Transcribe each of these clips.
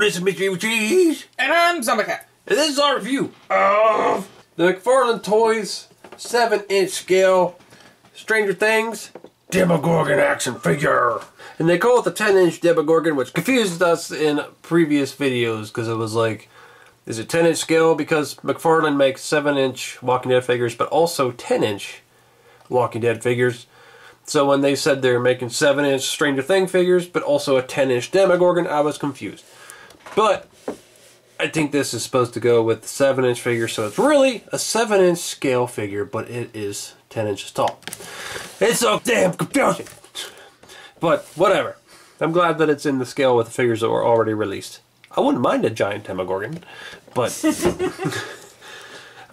this is Mr. Evilcheese. And I'm Zombie. And this is our review of the McFarlane Toys 7-inch scale Stranger Things Demogorgon action figure. And they call it the 10-inch Demogorgon, which confused us in previous videos because it was like, is it 10-inch scale? Because McFarlane makes 7-inch Walking Dead figures, but also 10-inch Walking Dead figures. So when they said they're making 7-inch Stranger Things figures, but also a 10-inch Demogorgon, I was confused. But I think this is supposed to go with the 7-inch figure, so it's really a 7-inch scale figure, but it is 10 inches tall. It's so damn confusing. But whatever. I'm glad that it's in the scale with the figures that were already released. I wouldn't mind a giant Demogorgon, but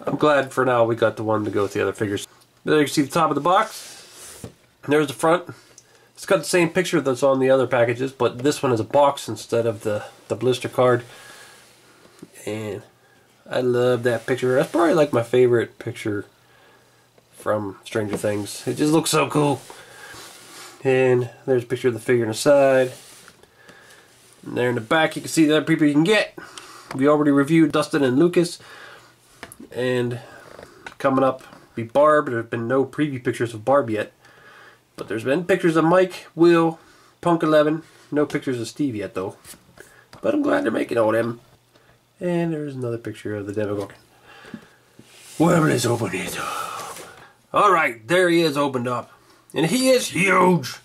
I'm glad for now we got the one to go with the other figures. There you can see the top of the box. There's the front. It's got the same picture that's on the other packages, but this one is a box instead of the blister card. And I love that picture. That's probably like my favorite picture from Stranger Things. It just looks so cool. And there's a picture of the figure on the side. And there in the back you can see the other people you can get. We already reviewed Dustin and Lucas. And coming up be Barb. There's been no preview pictures of Barb yet. But there's been pictures of Mike, Will, Punk 11. No pictures of Steve yet though. But I'm glad they're making all them. And there's another picture of the Demogorgon. Well, let's open it up. Alright, there he is opened up. And he is huge.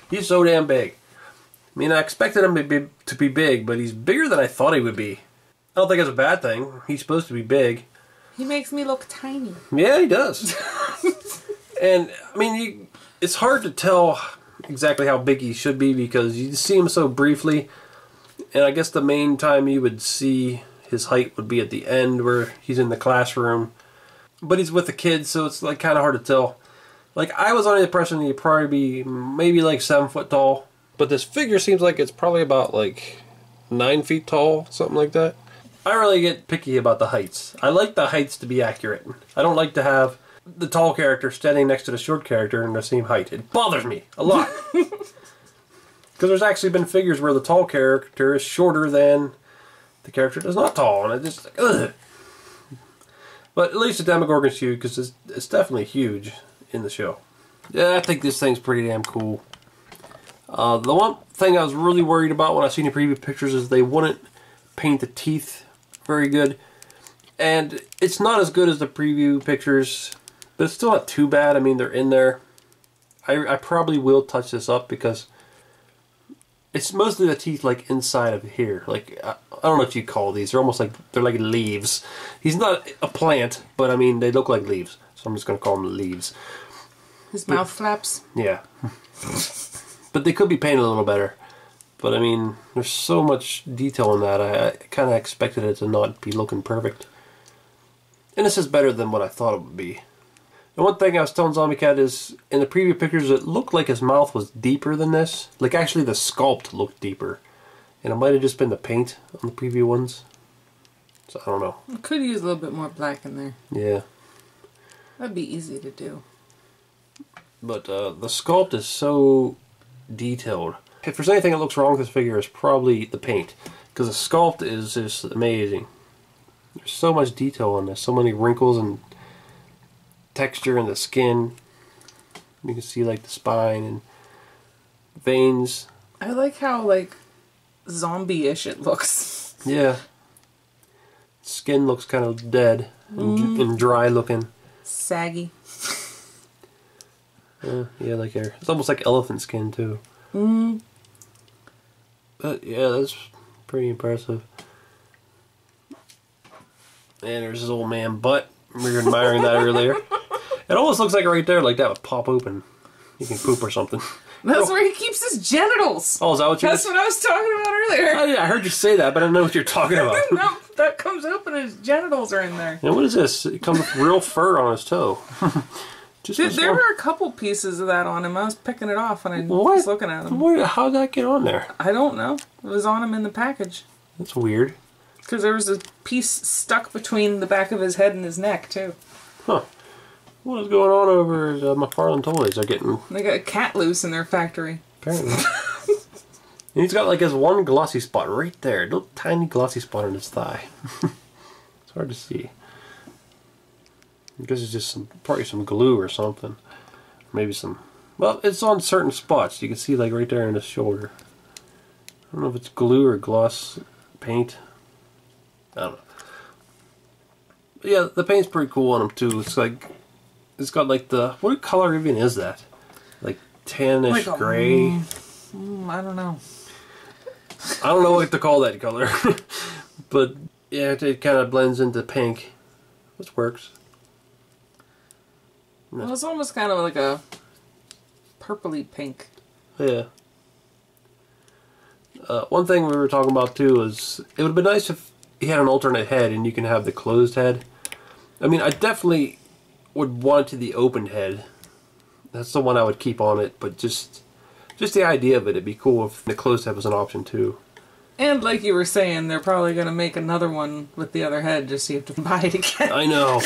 He's so damn big. I mean, I expected him to be big, but he's bigger than I thought he would be. I don't think it's a bad thing. He's supposed to be big. He makes me look tiny. Yeah, he does. And, I mean, it's hard to tell exactly how big he should be because you see him so briefly. And I guess the main time you would see his height would be at the end where he's in the classroom. But he's with the kids, so it's like kind of hard to tell. Like, I was under the impression he'd probably be maybe like 7 foot tall. But this figure seems like it's probably about like 9 feet tall, something like that. I really get picky about the heights. I like the heights to be accurate. I don't like to have the tall character standing next to the short character in the same height. It bothers me a lot. Because there's actually been figures where the tall character is shorter than the character that's not tall. And I just, ugh. But at least the Demogorgon's huge because it's definitely huge in the show. Yeah, I think this thing's pretty damn cool. The one thing I was really worried about when I seen the preview pictures is they wouldn't paint the teeth very good. And it's not as good as the preview pictures, but it's still not too bad. I mean, they're in there. I probably will touch this up because it's mostly the teeth like inside of here. Like, I don't know what you call these. They're almost like, they're like leaves. He's not a plant, but I mean, they look like leaves. So I'm just going to call them leaves. His mouth flaps? Yeah. But they could be painted a little better. But I mean, there's so much detail in that. I kind of expected it to not be looking perfect. And this is better than what I thought it would be. And one thing I was telling Zombie Cat is, in the preview pictures, it looked like his mouth was deeper than this. Like, actually, the sculpt looked deeper. And it might have just been the paint on the preview ones. So, I don't know. I could use a little bit more black in there. Yeah. That'd be easy to do. But the sculpt is so detailed. If there's anything that looks wrong with this figure, it's probably the paint. Because the sculpt is just amazing. There's so much detail on this. So many wrinkles and texture in the skin. You can see like the spine and veins. I like how like zombie-ish it looks. Yeah. Skin looks kind of dead and dry looking. Saggy. Yeah, like hair. It's almost like elephant skin too. But yeah, that's pretty impressive. And there's his old man butt. We were admiring that earlier. It almost looks like right there, like that would pop open. You can poop or something. That's where he keeps his genitals. Oh, is that what you That's what I was talking about earlier. Oh, yeah, I heard you say that, but I don't know what you're talking about. No, that comes open and his genitals are in there. And what is this? It comes with real fur on his toe. There were a couple pieces of that on him. I was picking it off when I was looking at him. How'd that get on there? I don't know. It was on him in the package. That's weird. Because there was a piece stuck between the back of his head and his neck, too. Huh. What is going on over at McFarlane Toys? They got a cat loose in their factory. Apparently. And he's got like his one glossy spot right there. A little tiny glossy spot on his thigh. It's hard to see. I guess it's just probably some glue or something. Maybe some... Well, it's on certain spots. You can see like right there in his shoulder. I don't know if it's glue or gloss paint. I don't know. But yeah, the paint's pretty cool on him too. It's like... It's got like the... What color even is that? Like tannish like gray? I don't know. I don't know what to call that color. But yeah, it kind of blends into pink. Which works. Well, it's almost kind of like a purpley pink. Yeah. One thing we were talking about too is it would have been nice if he had an alternate head and you can have the closed head. I mean, I definitely would want the open head. That's the one I would keep on it, but just the idea of it, it'd be cool if the closed head was an option too. And like you were saying, they're probably going to make another one with the other head just so you have to buy it again. I know.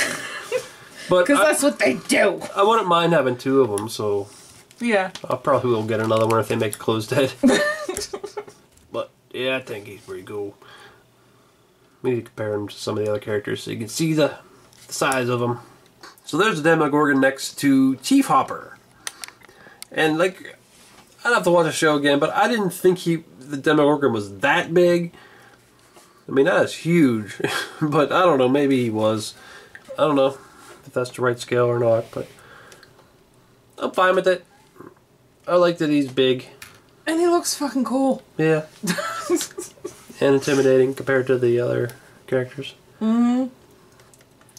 Because that's what they do. I wouldn't mind having two of them, so... Yeah. I probably will get another one if they make a closed head. But, yeah, I think he's pretty cool. We need to compare him to some of the other characters so you can see the size of them. So there's the Demogorgon next to Chief Hopper. And, like, I'd have to watch the show again, but I didn't think the Demogorgon was that big. I mean, that is huge. But, I don't know, maybe he was. I don't know if that's the right scale or not, but I'm fine with it. I like that he's big. And he looks fucking cool. Yeah. And intimidating compared to the other characters. Mm-hmm.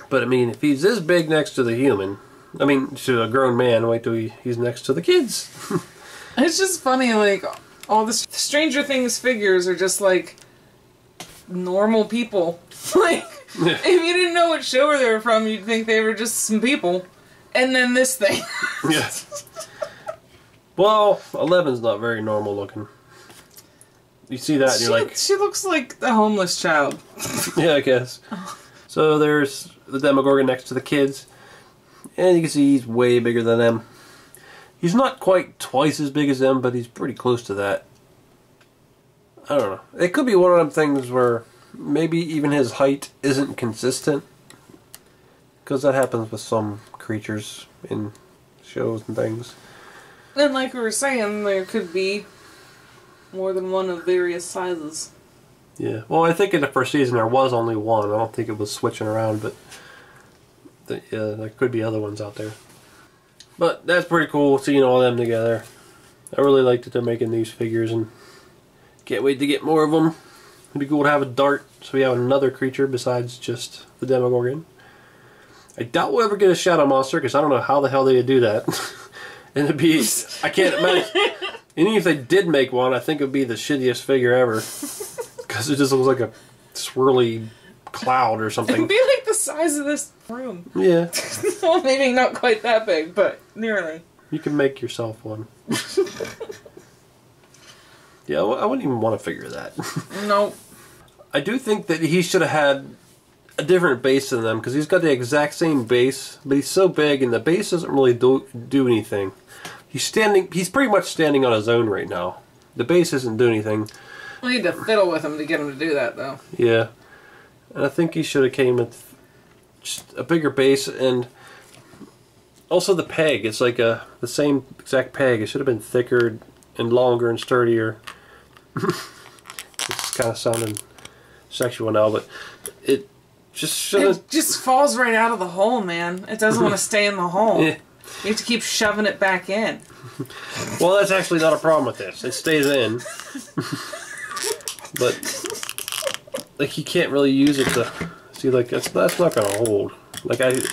But I mean, if he's this big next to the human, I mean, to a grown man, wait till he's next to the kids. It's just funny, like, all the Stranger Things figures are just like normal people. Like, yeah. If you didn't know what show they were from, you'd think they were just some people. And then this thing. Yeah. Well, 11's not very normal looking. You see that and you're like... She looks like a homeless child. Yeah, I guess. So there's the Demogorgon next to the kids. And you can see he's way bigger than them. He's not quite twice as big as them, but he's pretty close to that. I don't know. It could be one of them things where maybe even his height isn't consistent. Because that happens with some creatures in shows and things. And like we were saying, there could be more than one of various sizes. Yeah. Well, I think in the first season there was only one. I don't think it was switching around, but yeah, there could be other ones out there. But that's pretty cool seeing all them together. I really liked that they're making these figures and can't wait to get more of them. It'd be cool to have a dart so we have another creature besides just the Demogorgon. I doubt we'll ever get a Shadow Monster because I don't know how the hell they would do that. And it'd be, I can't imagine, and even if they did make one, I think it would be the shittiest figure ever. Because it just looks like a swirly cloud or something. It'd be like the size of this room. Yeah. Well, maybe not quite that big, but nearly. You can make yourself one. Yeah, I wouldn't even want to figure that. No. I do think that he should have had a different base than them, because he's got the exact same base, but he's so big and the base doesn't really do anything. He's pretty much standing on his own right now. The base isn't doing anything. We need to fiddle with him to get him to do that, though. Yeah. And I think he should have came with just a bigger base, and also the peg. It's like the same exact peg. It should have been thicker and longer and sturdier. It's kind of sounding sexual now, but it just shouldn't. It just falls right out of the hole, man. It doesn't want to stay in the hole. Yeah. You have to keep shoving it back in. Well, that's actually not a problem with this. It stays in. But like you can't really use it to see, like that's not gonna hold. Like if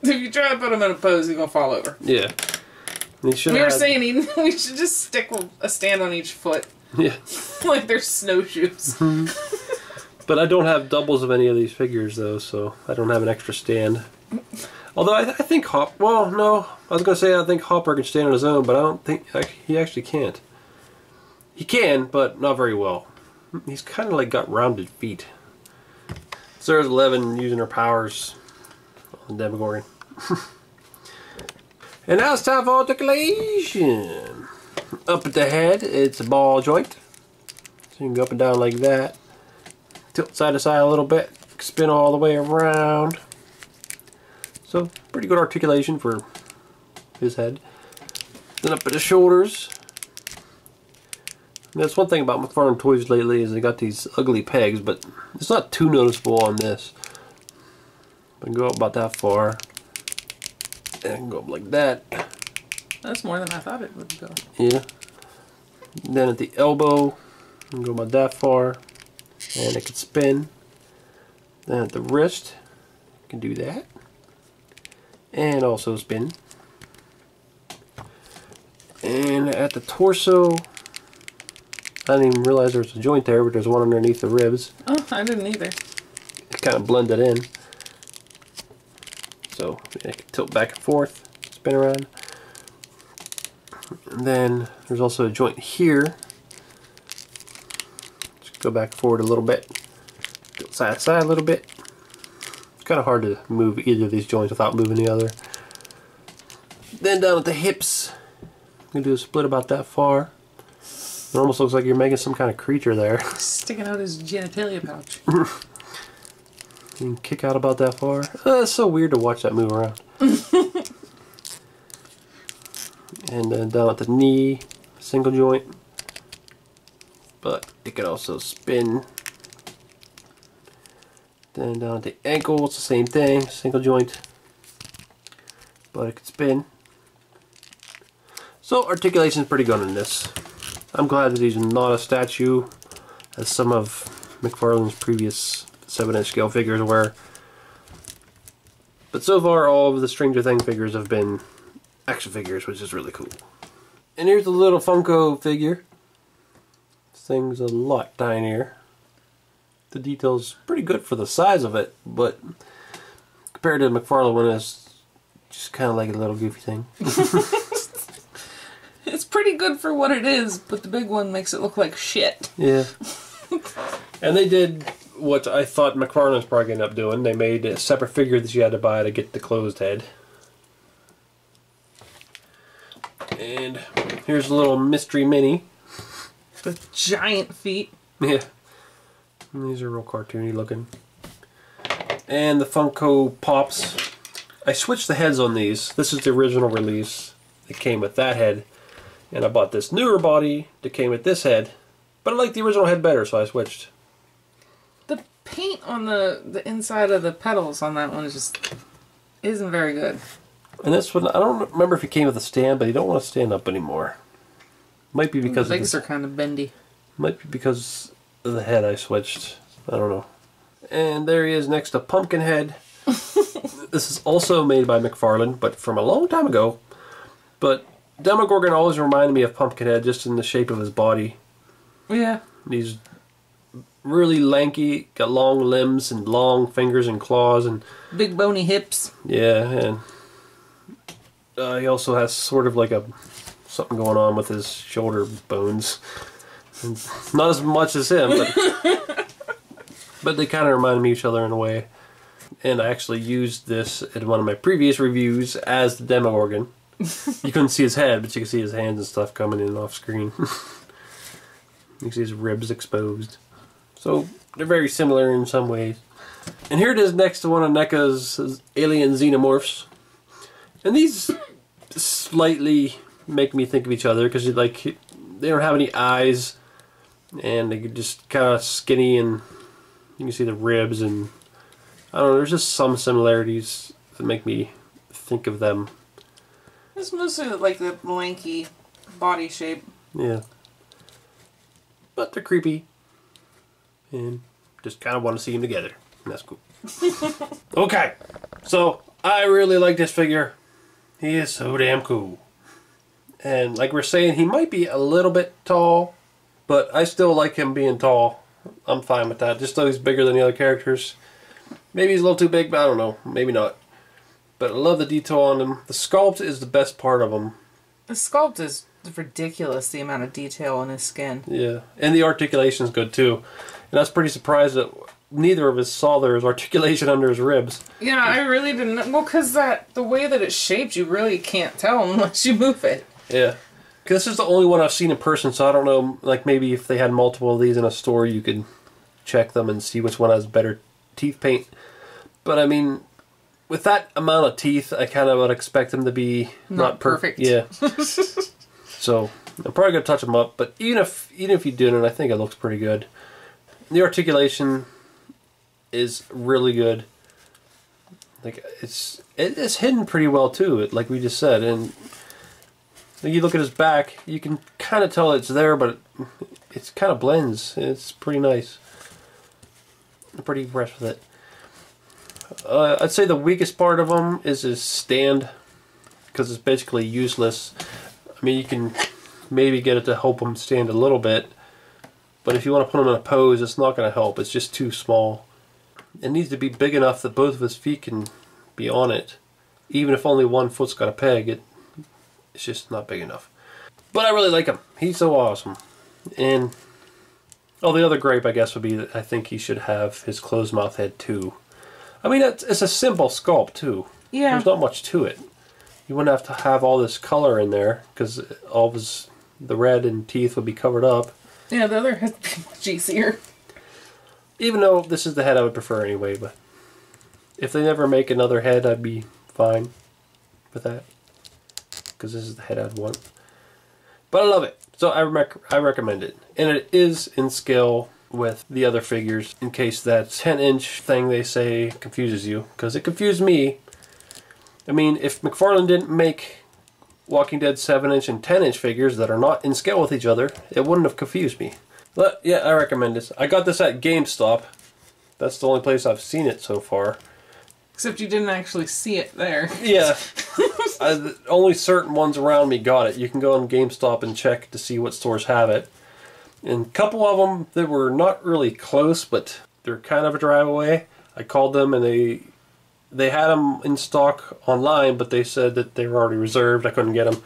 you try to put him in a pose, he's gonna fall over. Yeah. We were saying we should just stick a stand on each foot. Yeah. Like they're snowshoes. But I don't have doubles of any of these figures though, so I don't have an extra stand. Although I think well, no, I was gonna say I think Hopper can stand on his own, but I don't think he actually can't. He can, but not very well. He's kind of like got rounded feet. So there's 11 using her powers on the Demogorgon. And now it's time for Articulation. Up at the head, it's a ball joint. So you can go up and down like that. Tilt side to side a little bit. Spin all the way around. So, pretty good articulation for his head. Then up at the shoulders. And that's one thing about McFarlane Toys lately is they got these ugly pegs, but it's not too noticeable on this. I can go up about that far. And I can go up like that. That's more than I thought it would go. Yeah. Then at the elbow, I can go about that far. And it can spin. Then at the wrist, I can do that. And also spin. And at the torso, I didn't even realize there was a joint there, but there's one underneath the ribs. Oh, I didn't either. It's kind of blended in. So I can tilt back and forth, spin around. And then there's also a joint here. Just go back and forward a little bit. Go side to side a little bit. It's kind of hard to move either of these joints without moving the other. Then down at the hips, I'm going to do a split about that far. It almost looks like you're making some kind of creature there. Sticking out his genitalia pouch. You can kick out about that far. It's so weird to watch that move around. And then down at the knee, single joint. But it can also spin. Then down at the ankle, it's the same thing, single joint. But it can spin. So articulation is pretty good in this. I'm glad that he's not a statue, as some of McFarlane's previous 7-inch scale figures were. But so far, all of the Stranger Things figures have been action figures, which is really cool. And here's a little Funko figure. This thing's a lot tinier. The detail's pretty good for the size of it, but compared to the McFarlane one, it's just kind of like a little goofy thing. It's pretty good for what it is, but the big one makes it look like shit. Yeah. And they did what I thought McFarlane was probably going to end up doing. They made a separate figure that you had to buy to get the closed head. And here's a little mystery mini. The giant feet. Yeah. And these are real cartoony looking. And the Funko Pops. I switched the heads on these. This is the original release. It came with that head. And I bought this newer body that came with this head. But I like the original head better, so I switched. The paint on the inside of the petals on that one is just isn't very good. And this one, I don't remember if it came with a stand, but you don't want to stand up anymore. Might be because the legs are kind of bendy. Might be because of the head I switched. I don't know. And there he is next to Pumpkinhead. This is also made by McFarlane, but from a long time ago. But Demogorgon always reminded me of Pumpkinhead, just in the shape of his body. Yeah. He's really lanky, got long limbs and long fingers and claws and big bony hips. Yeah, and he also has sort of like something going on with his shoulder bones. And not as much as him, but they kind of remind me of each other in a way. And I actually used this in one of my previous reviews as the Demogorgon. You couldn't see his head, but you could see his hands and stuff coming in off screen. You can see his ribs exposed. So they're very similar in some ways. And here it is next to one of NECA's alien xenomorphs. And these slightly make me think of each other because they don't have any eyes, and they're just kind of skinny, and you can see the ribs, and I don't know, there's just some similarities that make me think of them. It's mostly like the lanky body shape. Yeah. But they're creepy. And just kind of want to see them together. And that's cool. Okay. So, I really like this figure. He is so damn cool. And like we're saying, he might be a little bit tall. But I still like him being tall. I'm fine with that. Just though he's bigger than the other characters. Maybe he's a little too big, but I don't know. Maybe not. But I love the detail on him. The sculpt is the best part of him. The sculpt is ridiculous, the amount of detail on his skin. Yeah, and the articulation is good too. And I was pretty surprised that neither of us saw there was articulation under his ribs. Yeah, I really didn't. Well, because the way that it's shaped, you really can't tell unless you move it. Yeah. This is the only one I've seen in person, so I don't know, like maybe if they had multiple of these in a store, you could check them and see which one has better teeth paint. But I mean, with that amount of teeth, I kind of would expect them to be not perfect. Yeah. So I'm probably gonna touch them up, but even if you didn't, I think it looks pretty good. The articulation is really good. Like it's hidden pretty well too, like we just said, and you look at his back, you can kind of tell it's there, but it kind of blends. It's pretty nice. I'm pretty impressed with it. I'd say the weakest part of him is his stand, because it's basically useless. I mean, you can maybe get it to help him stand a little bit, but if you want to put him in a pose, it's not going to help. It's just too small. It needs to be big enough that both of his feet can be on it. Even if only one foot's got a peg, it's just not big enough. But I really like him. He's so awesome. And the other gripe, I guess, would be that I think he should have his closed mouth head too. I mean, it's a simple sculpt too. Yeah. There's not much to it. You wouldn't have to have all this color in there, because all of the red and teeth would be covered up. Yeah, the other head would be much easier. Even though this is the head I would prefer anyway, but if they never make another head, I'd be fine with that, because this is the head I'd want. But I love it, so I recommend it. And it is in scale with the other figures, in case that 10-inch thing they say confuses you, because it confused me. I mean, if McFarlane didn't make Walking Dead 7-inch and 10-inch figures that are not in scale with each other, it wouldn't have confused me. But yeah, I recommend this. I got this at GameStop. That's the only place I've seen it so far. Except you didn't actually see it there. Yeah. Only certain ones around me got it. You can go on GameStop and check to see what stores have it. And a couple of them that were not really close, but they're kind of a drive away. I called them and they had them in stock online, but they said that they were already reserved. I couldn't get them.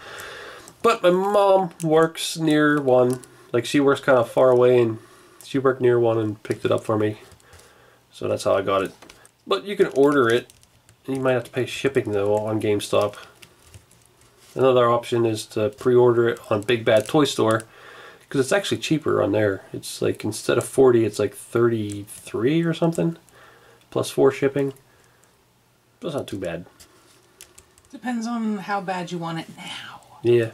But my mom works near one. Like, she works kind of far away, and she worked near one and picked it up for me. So that's how I got it. But you can order it. You might have to pay shipping, though, on GameStop. Another option is to pre-order it on Big Bad Toy Store, because it's actually cheaper on there. It's like, instead of 40, it's like 33 or something, plus 4 shipping. That's not too bad. Depends on how bad you want it now. Yeah,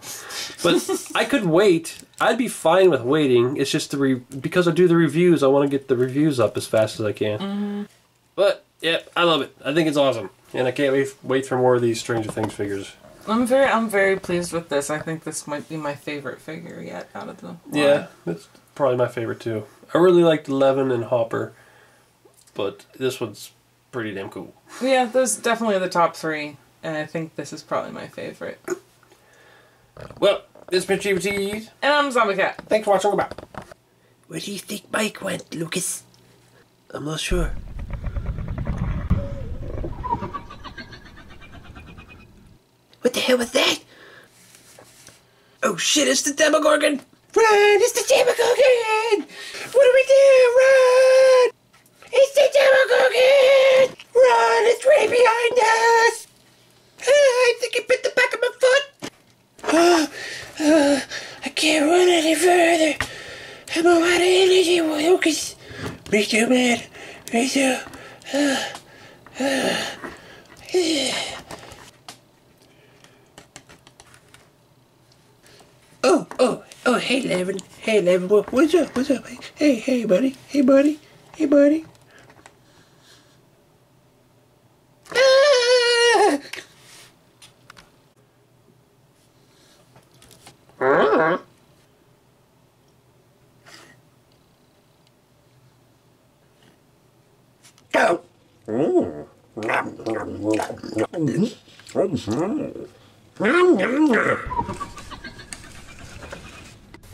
but I could wait. I'd be fine with waiting. It's just because I do the reviews, I want to get the reviews up as fast as I can. Mm-hmm. But yeah, I love it. I think it's awesome, and I can't wait for more of these Stranger Things figures. I'm very pleased with this. I think this might be my favorite figure yet out of them. Yeah, it's probably my favorite too. I really liked Levin and Hopper, but this one's pretty damn cool. Yeah, those definitely the top 3, and I think this is probably my favorite. Well, this has been Evilcheese. And I'm Zombie Cat. Thanks for watching. Goodbye. Where do you think Mike went, Lucas? I'm not sure. What the hell was that? Oh shit, it's the Demogorgon! Run! It's the Demogorgon! What do we do? Run! It's the Demogorgon! Run! It's right behind us! I think it bit the back of my foot! I can't run any further. I'm out of energy, Lucas. Me too, man. Me too. Oh, hey, Levin. Hey, Levin. What's up? What's up? Hey, buddy. Hey, buddy. Hey, buddy.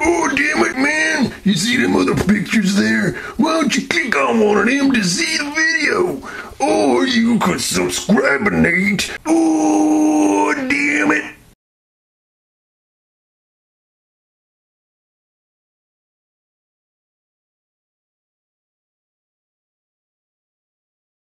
Oh, damn it, man! You see them other pictures there? Why don't you click on one of them to see the video? Or you could subscribe, Nate. Oh, damn it!